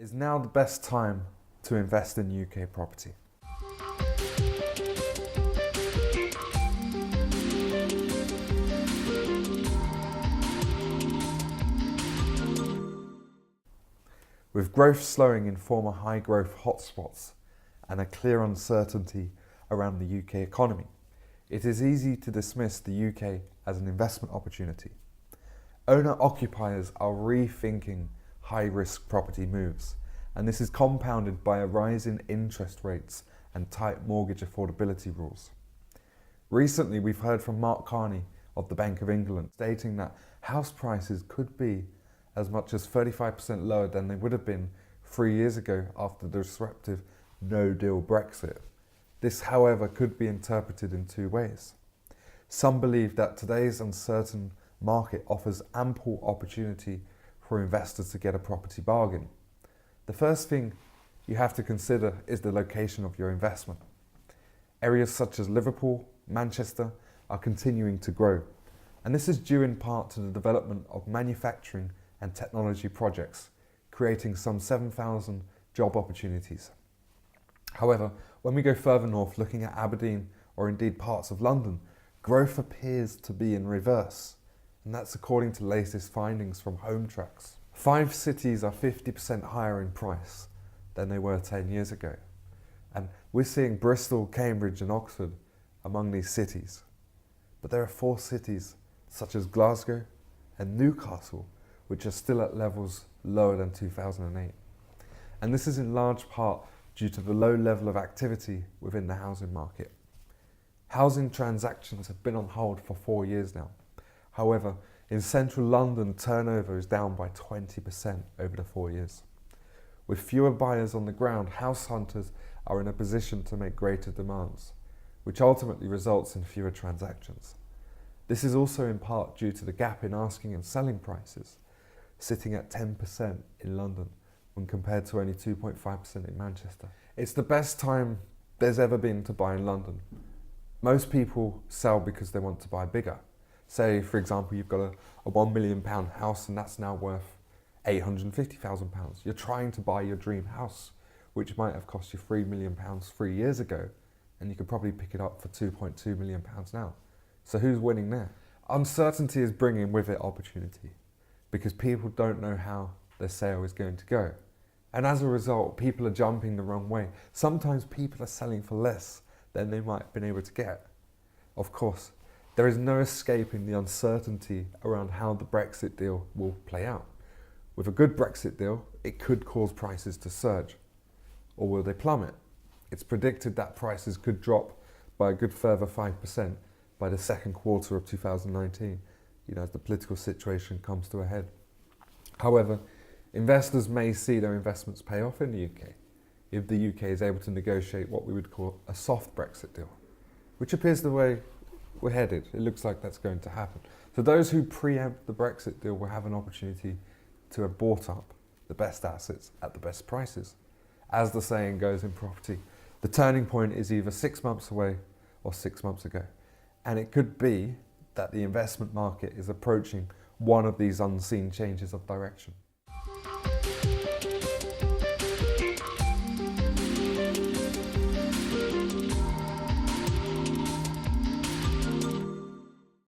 Is now the best time to invest in UK property? With growth slowing in former high-growth hotspots and a clear uncertainty around the UK economy, it is easy to dismiss the UK as an investment opportunity. Owner-occupiers are rethinking high-risk property moves, and this is compounded by a rise in interest rates and tight mortgage affordability rules. Recently, we've heard from Mark Carney of the Bank of England stating that house prices could be as much as 35% lower than they would have been 3 years ago after the disruptive no-deal Brexit. This, however, could be interpreted in two ways. Some believe that today's uncertain market offers ample opportunity for investors to get a property bargain. The first thing you have to consider is the location of your investment. Areas such as Liverpool, Manchester are continuing to grow, and this is due in part to the development of manufacturing and technology projects, creating some 7,000 job opportunities. However, when we go further north, looking at Aberdeen or indeed parts of London, growth appears to be in reverse, and that's according to latest findings from Home Tracks. 5 cities are 50% higher in price than they were 10 years ago, and we're seeing Bristol, Cambridge and Oxford among these cities. But there are 4 cities such as Glasgow and Newcastle which are still at levels lower than 2008. And this is in large part due to the low level of activity within the housing market. Housing transactions have been on hold for 4 years now. However, in central London, turnover is down by 20% over the 4 years. With fewer buyers on the ground, house hunters are in a position to make greater demands, which ultimately results in fewer transactions. This is also in part due to the gap in asking and selling prices, sitting at 10% in London when compared to only 2.5% in Manchester. It's the best time there's ever been to buy in London. Most people sell because they want to buy bigger. Say, for example, you've got a £1 million house and that's now worth £850,000. You're trying to buy your dream house, which might have cost you £3 million 3 years ago, and you could probably pick it up for £2.2 million now. So who's winning there? Uncertainty is bringing with it opportunity, because people don't know how their sale is going to go. And as a result, people are jumping the wrong way. Sometimes people are selling for less than they might have been able to get. Of course, there is no escaping the uncertainty around how the Brexit deal will play out. With a good Brexit deal, it could cause prices to surge. Or will they plummet? It's predicted that prices could drop by a good further 5% by the second quarter of 2019, as the political situation comes to a head. However, investors may see their investments pay off in the UK if the UK is able to negotiate what we would call a soft Brexit deal, which appears the way we're headed. It looks like that's going to happen. So those who preempt the Brexit deal will have an opportunity to have bought up the best assets at the best prices. As the saying goes in property, the turning point is either 6 months away or 6 months ago. And it could be that the investment market is approaching one of these unseen changes of direction.